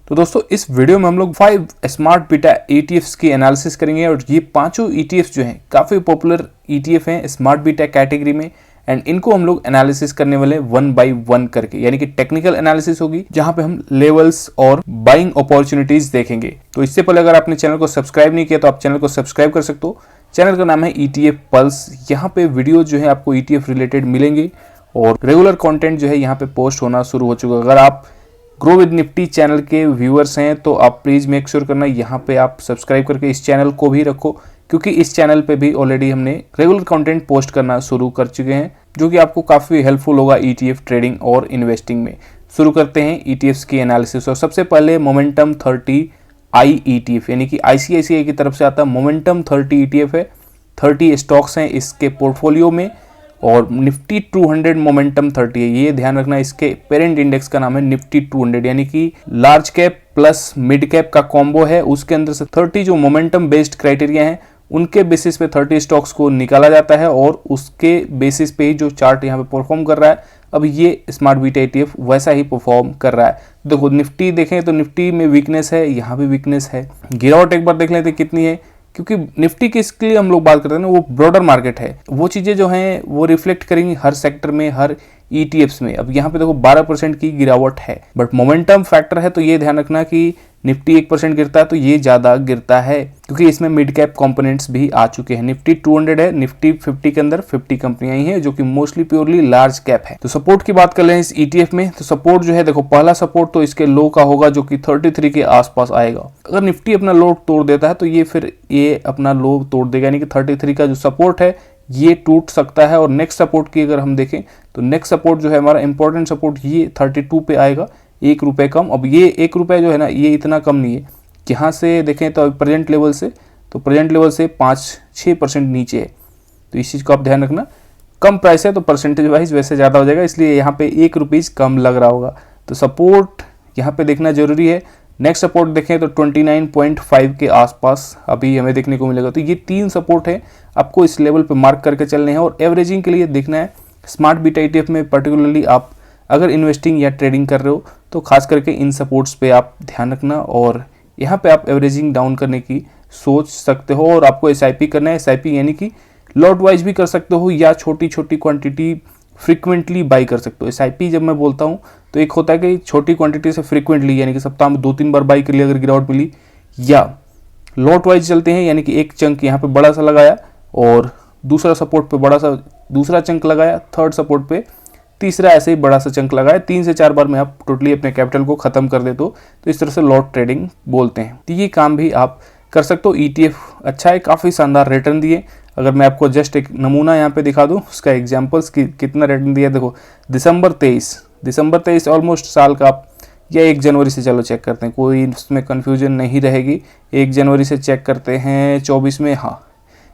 तो दोस्तों इस वीडियो में हम लोग 5 स्मार्ट बीटा ETFs की एनालिसिस करेंगे और ये पांचों ETFs जो हैं काफ़ी पॉपुलर ETF हैं स्मार्ट बीटा कैटेगरी में एंड इनको हम लोग एनालिसिस करने वाले वन बाय वन करके, यानी कि टेक्निकल एनालिसिस होगी जहां पे हम लेवल्स और बाइंग अपॉर्चुनिटीज देखेंगे। तो इससे पहले अगर आपने चैनल को सब्सक्राइब नहीं किया तो आप चैनल को सब्सक्राइब कर सकते हो। चैनल का नाम है ETF पल्स। यहाँ पे वीडियो जो है आपको ETF रिलेटेड मिलेंगे और रेगुलर कंटेंट जो है यहाँ पे पोस्ट होना शुरू हो चुका है। अगर आप ग्रो विद निफ्टी चैनल के व्यूअर्स हैं तो आप प्लीज़ मेक श्योर करना यहाँ पे आप सब्सक्राइब करके इस चैनल को भी रखो, क्योंकि इस चैनल पे भी ऑलरेडी हमने रेगुलर कंटेंट पोस्ट करना शुरू कर चुके हैं जो कि आपको काफ़ी हेल्पफुल होगा ETF ट्रेडिंग और इन्वेस्टिंग में। शुरू करते हैं ETFs की एनालिसिस। और सबसे पहले मोमेंटम 30I ETF, यानी कि ICICI की तरफ से आता है मोमेंटम 30 ETF है। 30 स्टॉक्स हैं इसके पोर्टफोलियो में और निफ्टी 200 मोमेंटम 30 है। ये ध्यान रखना, इसके पेरेंट इंडेक्स का नाम है निफ्टी 200, यानी कि large cap plus mid cap का कॉम्बो है। उसके अंदर से 30 जो मोमेंटम बेस्ड क्राइटेरिया हैं उनके बेसिस पे 30 स्टॉक्स को निकाला जाता है और उसके बेसिस पे ही जो चार्ट यहाँ पे परफॉर्म कर रहा है, अब ये स्मार्ट बीटा ETF वैसा ही परफॉर्म कर रहा है। देखो निफ्टी देखें तो निफ्टी में वीकनेस है, यहाँ भी वीकनेस है। गिरावट एक बार देख लेते कितनी है, क्योंकि निफ्टी किसके लिए हम लोग बात करते हैं ना, वो ब्रॉडर मार्केट है। वो चीज़ें जो हैं वो रिफ्लेक्ट करेंगी हर सेक्टर में, हर ETFs में। अब यहाँ पे देखो 12% की गिरावट है, बट मोमेंटम फैक्टर है तो ये ध्यान रखना कि निफ्टी 1% गिरता है तो ये ज़्यादा गिरता है, क्योंकि इसमें मिड कैप कंपोनेंट्स भी आ चुके हैं। निफ्टी 200 है, निफ्टी 50 के अंदर 50 कंपनियां ही हैं जो कि मोस्टली प्योरली लार्ज कैप है। तो सपोर्ट की बात कर लें इस ETF में, तो सपोर्ट जो है देखो, पहला सपोर्ट तो इसके लो का होगा जो कि 33 के आसपास आएगा। अगर निफ्टी अपना लो तोड़ देता है तो ये फिर ये अपना लो तोड़ देगा, यानी कि 33 का जो सपोर्ट है ये टूट सकता है। और नेक्स्ट सपोर्ट की अगर हम देखें तो नेक्स्ट सपोर्ट जो है हमारा इंपॉर्टेंट सपोर्ट ये 32 पे आएगा, 1 रुपये कम। अब ये 1 रुपये जो है ना, ये इतना कम नहीं है। यहाँ से देखें तो प्रेजेंट लेवल से 5-6% नीचे है, तो इस चीज़ को आप ध्यान रखना। कम प्राइस है तो परसेंटेज वाइज वैसे ज़्यादा हो जाएगा, इसलिए यहाँ पे 1 रुपीज़ कम लग रहा होगा। तो सपोर्ट यहाँ पे देखना जरूरी है। नेक्स्ट सपोर्ट देखें तो 29.5 के आसपास अभी हमें देखने को मिलेगा। तो ये 3 सपोर्ट है, आपको इस लेवल पे मार्क करके चलने हैं और एवरेजिंग के लिए देखना है। स्मार्ट बीटा ETF में पर्टिकुलरली आप अगर इन्वेस्टिंग या ट्रेडिंग कर रहे हो तो खास करके इन सपोर्ट्स पे आप ध्यान रखना और यहाँ पे आप एवरेजिंग डाउन करने की सोच सकते हो। और आपको SIP करना है। SIP यानी कि लॉट वाइज भी कर सकते हो या छोटी छोटी क्वांटिटी फ्रीक्वेंटली बाई कर सकते हो। SIP जब मैं बोलता हूँ तो एक होता है कि छोटी क्वांटिटी से फ्रीक्वेंटली, यानी कि सप्ताह में 2-3 बार बाई कर लिया अगर गिरावट मिली, या लॉट वाइज चलते हैं, यानी कि एक चंक यहाँ पे बड़ा सा लगाया और दूसरा सपोर्ट पे बड़ा सा दूसरा चंक लगाया, थर्ड सपोर्ट पे तीसरा ऐसे ही बड़ा सा चंक लगाया। 3 से 4 बार में आप टोटली अपने कैपिटल को खत्म कर देते हो, तो इस तरह से लॉट ट्रेडिंग बोलते हैं। तो ये काम भी आप कर सकते हो। ETF अच्छा है, काफ़ी शानदार रिटर्न दिए। अगर मैं आपको जस्ट एक नमूना यहाँ पे दिखा दूँ उसका एग्जाम्पल्स की कितना रिटर्न दिया, देखो दिसंबर 23 ऑलमोस्ट साल का आप, या 1 जनवरी से चलो चेक करते हैं, कोई इसमें कन्फ्यूजन नहीं रहेगी। 1 जनवरी से चेक करते हैं 24 में, हाँ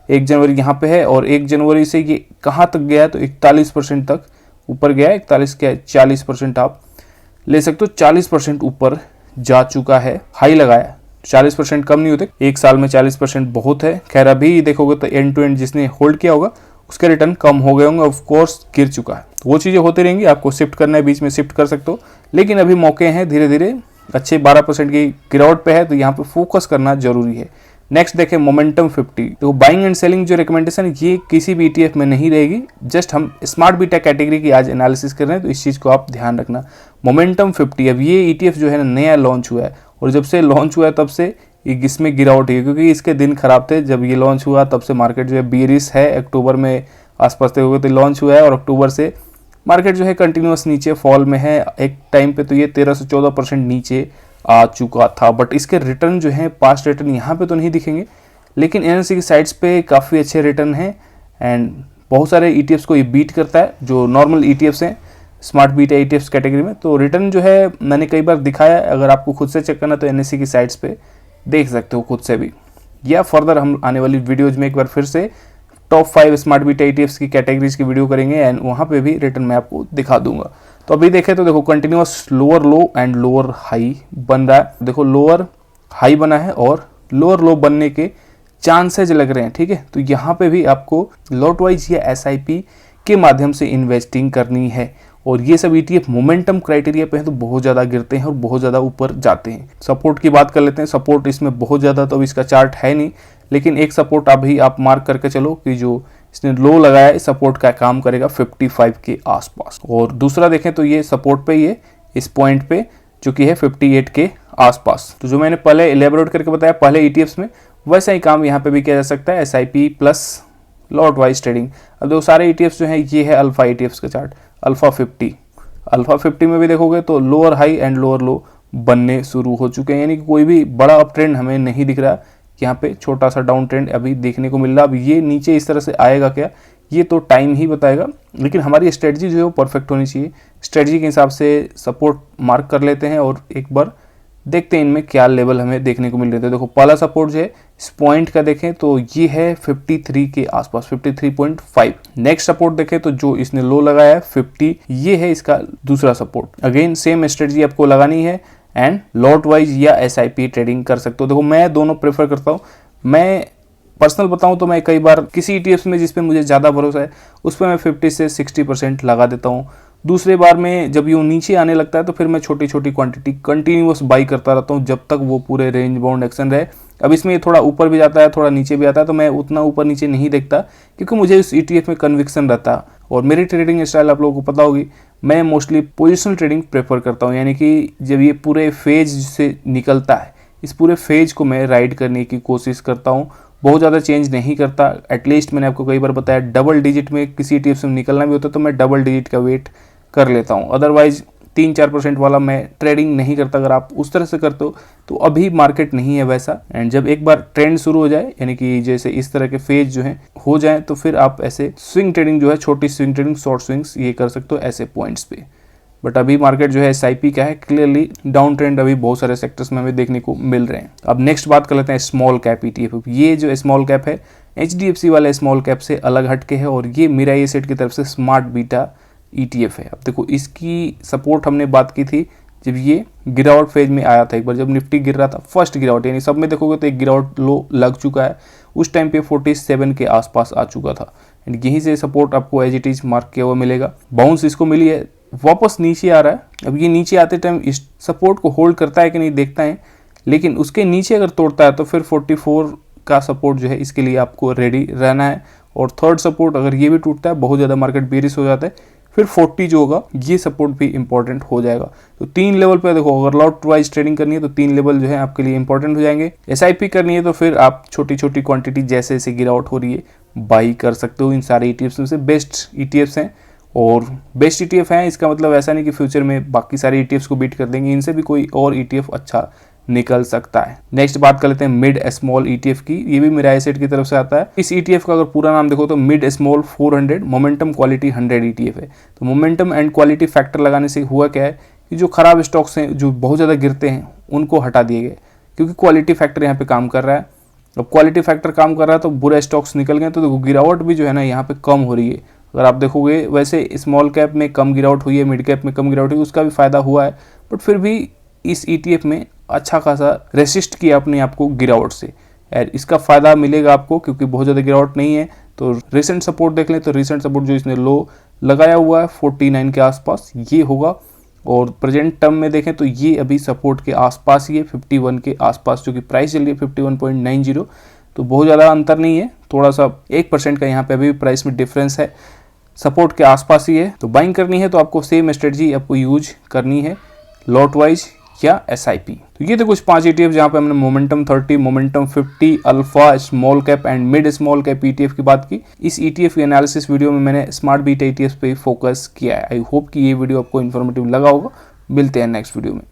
1 जनवरी यहाँ पे है और 1 जनवरी से ये कहाँ तक गया है तो 41% तक ऊपर गया है। 41 क्या 40% आप ले सकते हो, 40% ऊपर जा चुका है। हाई लगाया, 40% कम नहीं होते, एक साल में 40% बहुत है। खैर अभी देखोगे तो एंड टू एंड जिसने होल्ड किया होगा उसके रिटर्न कम हो गए होंगे, ऑफ कोर्स गिर चुका है। तो वो चीज़ें होती रहेंगी, आपको शिफ्ट करना है, बीच में शिफ्ट कर सकते हो, लेकिन अभी मौके हैं धीरे धीरे अच्छे 12% की गिरावट पे है, तो यहाँ पे फोकस करना जरूरी है। नेक्स्ट देखें मोमेंटम 50। तो बाइंग एंड सेलिंग जो रिकमेंडेशन ये किसी भी ETF में नहीं रहेगी, जस्ट हम स्मार्ट बीटा कैटेगरी की आज एनालिसिस कर रहे हैं, तो इस चीज़ को आप ध्यान रखना। मोमेंटम 50 अब ये ETF जो है ना नया लॉन्च हुआ है और जब से लॉन्च हुआ है तब से इसमें गिरावट है, क्योंकि इसके दिन खराब थे जब ये लॉन्च हुआ, तब से मार्केट जो है बेरिश है। अक्टूबर में आसपास देखोगे तो लॉन्च हुआ है और अक्टूबर से मार्केट जो है कंटिन्यूस नीचे फॉल में है। एक टाइम पे तो ये 13 से 14% नीचे आ चुका था, बट इसके रिटर्न जो है पास्ट रिटर्न यहाँ पे तो नहीं दिखेंगे, लेकिन NSE की साइट्स पे काफ़ी अच्छे रिटर्न हैं एंड बहुत सारे ETFs को ये बीट करता है जो नॉर्मल ETFs हैं स्मार्ट बीटा ETFs कैटेगरी में। तो रिटर्न जो है मैंने कई बार दिखाया, अगर आपको खुद से चेक करना तो NSE की साइट्स पे देख सकते हो खुद से भी, या फर्दर हम आने वाली वीडियोज़ में एक बार फिर से टॉप 5 स्मार्ट बीटा ETFs की कैटेगरीज की वीडियो करेंगे एंड वहाँ पे भी रिटर्न मैं आपको दिखा दूंगा। तो अभी देखें तो देखो continuous lower low and lower high बन रहा है। देखो लोअर हाई बना है और लोअर लो बनने के चांसेज लग रहे हैं, ठीक है। तो यहाँ पे भी आपको लॉट वाइज या SIP के माध्यम से इन्वेस्टिंग करनी है और ये सब ETF मोमेंटम क्राइटेरिया पे हैं तो बहुत ज़्यादा गिरते हैं और बहुत ज़्यादा ऊपर जाते हैं। सपोर्ट की बात कर लेते हैं। सपोर्ट इसमें बहुत ज़्यादा तो इसका चार्ट है नहीं, लेकिन एक सपोर्ट अभी आप मार्क करके चलो कि जो इसने लो लगाया है सपोर्ट का काम करेगा 55 के आसपास। और दूसरा देखें तो ये सपोर्ट पे ये इस पॉइंट पे जो कि है 58 के आसपास। तो जो मैंने पहले इलेबोरेट करके बताया पहले ETFs में, वैसा ही काम यहाँ पे भी किया जा सकता है, SIP plus lot wise trading. अब दो सारे ETFs जो हैं ये है अल्फा ETFs का चार्ट, अल्फा 50 में भी देखोगे तो लोअर हाई एंड लोअर लो बनने शुरू हो चुके हैं, यानी कि कोई भी बड़ा अप ट्रेंड हमें नहीं दिख रहा। यहाँ पे छोटा सा डाउन ट्रेंड अभी देखने को मिल रहा। अब ये नीचे इस तरह से आएगा क्या, ये तो टाइम ही बताएगा, लेकिन हमारी स्ट्रेटजी जो है वो परफेक्ट होनी चाहिए। स्ट्रेटजी के हिसाब से सपोर्ट मार्क कर लेते हैं और एक बार देखते हैं इनमें क्या लेवल हमें देखने को मिल रहे थे। देखो पहला सपोर्ट जो है इस पॉइंट का देखें तो ये है 53 के आसपास, 53.5। नेक्स्ट सपोर्ट देखें तो जो इसने लो लगाया है 50, ये है इसका दूसरा सपोर्ट। अगेन सेम स्ट्रेटजी आपको लगानी है एंड लॉट वाइज या SIP ट्रेडिंग कर सकते हो। देखो मैं दोनों प्रेफर करता हूँ। मैं पर्सनल बताऊं तो मैं कई बार किसी ETFs में जिस पे मुझे ज़्यादा भरोसा है उस पर मैं 50 से 60% लगा देता हूँ। दूसरे बार में जब यूँ नीचे आने लगता है तो फिर मैं छोटी छोटी क्वांटिटी कंटिन्यूअस बाई करता रहता हूँ जब तक वो पूरे रेंज बाउंड एक्शन रहे। अब इसमें ये थोड़ा ऊपर भी जाता है थोड़ा नीचे भी आता है, तो मैं उतना ऊपर नीचे नहीं देखता क्योंकि मुझे इस ETF में कन्विक्शन रहता है। और मेरी ट्रेडिंग स्टाइल आप लोगों को पता होगी, मैं मोस्टली पोजिशनल ट्रेडिंग प्रेफर करता हूँ, यानी कि जब ये पूरे फेज से निकलता है इस पूरे फेज को मैं राइड करने की कोशिश करता हूँ। बहुत ज़्यादा चेंज नहीं करता। एटलीस्ट मैंने आपको कई बार बताया डबल डिजिट में किसी ETF से निकलना भी होता है तो मैं डबल डिजिट का वेट कर लेता हूँ। अदरवाइज 3-4% वाला मैं ट्रेडिंग नहीं करता। अगर आप उस तरह से करते हो तो अभी मार्केट नहीं है वैसा। एंड जब एक बार ट्रेंड शुरू हो जाए, यानी कि जैसे इस तरह के फेज जो हैं हो जाए, तो फिर आप ऐसे स्विंग ट्रेडिंग जो है, छोटी स्विंग ट्रेडिंग, शॉर्ट स्विंग्स, ये कर सकते हो ऐसे पॉइंट्स पे। बट अभी मार्केट जो है SIP का है, क्लियरली डाउन ट्रेंड अभी बहुत सारे सेक्टर्स में हमें देखने को मिल रहे हैं। अब नेक्स्ट बात कर लेते हैं स्मॉल कैप ETF। ये जो स्मॉल कैप है HDFC वाले स्मॉल कैप से अलग हटके है और ये मिराई एसेट की तरफ से स्मार्ट बीटा ETF है। अब देखो इसकी सपोर्ट हमने बात की थी जब ये गिरावट फेज में आया था, एक बार जब निफ्टी गिर रहा था, फर्स्ट गिरावट, यानी सब में देखोगे तो एक गिरावट लो लग चुका है। उस टाइम पे 47 के आसपास आ चुका था एंड यहीं से सपोर्ट आपको एज इट इज मार्क किया हुआ मिलेगा। बाउंस इसको मिली है, वापस नीचे आ रहा है। अब ये नीचे आते टाइम इस सपोर्ट को होल्ड करता है कि नहीं देखता है, लेकिन उसके नीचे अगर तोड़ता है तो फिर 44 का सपोर्ट जो है इसके लिए आपको रेडी रहना है। और थर्ड सपोर्ट अगर ये भी टूटता है, बहुत ज़्यादा मार्केट बेरिश हो जाता है, फिर 40 जो होगा ये सपोर्ट भी इंपॉर्टेंट हो जाएगा। तो 3 लेवल पे देखो, अगर लॉट वाइज ट्रेडिंग करनी है तो 3 लेवल जो है आपके लिए इंपॉर्टेंट हो जाएंगे। SIP करनी है तो फिर आप छोटी छोटी क्वांटिटी जैसे जैसे गिरावट हो रही है बाई कर सकते हो। इन सारे ETFs में से बेस्ट ETFs हैं और बेस्ट ETF हैं, इसका मतलब ऐसा नहीं कि फ्यूचर में बाकी सारे ETFs को बीट कर देंगे, इनसे भी कोई और ETF अच्छा निकल सकता है। नेक्स्ट बात कर लेते हैं मिड स्मॉल ETF की। ये भी मिराई एसेट की तरफ से आता है। इस ETF का अगर पूरा नाम देखो तो mid small 400 momentum quality 100 ETF है। तो मोमेंटम एंड क्वालिटी फैक्टर लगाने से हुआ क्या है कि जो खराब स्टॉक्स हैं, जो बहुत ज़्यादा गिरते हैं, उनको हटा दिए गए क्योंकि क्वालिटी फैक्टर यहाँ पे काम कर रहा है। अब क्वालिटी फैक्टर काम कर रहा है तो बुरे स्टॉक्स निकल गए, तो देखो गिरावट भी जो है ना यहाँ पे कम हो रही है। अगर आप देखोगे वैसे स्मॉल कैप में कम गिरावट हुई है, मिड कैप में कम गिरावट हुई है, उसका भी फायदा हुआ है, बट फिर भी इस ETF में अच्छा खासा रेसिस्ट किया अपने आप को गिरावट से। यार इसका फायदा मिलेगा आपको क्योंकि बहुत ज़्यादा गिरावट नहीं है। तो रिसेंट सपोर्ट देख लें तो रिसेंट सपोर्ट जो इसने लो लगाया हुआ है 49 के आसपास ये होगा। और प्रेजेंट टर्म में देखें तो ये अभी सपोर्ट के आसपास ही है 51 के आसपास, जो कि प्राइस चल रही है 51.90। तो बहुत ज़्यादा अंतर नहीं है, थोड़ा सा 1% का यहाँ पे अभी प्राइस में डिफरेंस है, सपोर्ट के आसपास ही है। तो बाइंग करनी है तो आपको सेम स्ट्रेटजी आपको यूज करनी है, लॉट वाइज या SIP। तो ये थे कुछ 5 ETF जहाँ पे हमने momentum 30, momentum 50, alpha, small cap and mid small cap ETF की बात की। इस ETF की एनालिसिस वीडियो में मैंने स्मार्ट बीटा ETFs पे फोकस किया है। आई होप कि ये वीडियो आपको इन्फॉर्मेटिव लगा होगा। मिलते हैं नेक्स्ट वीडियो में।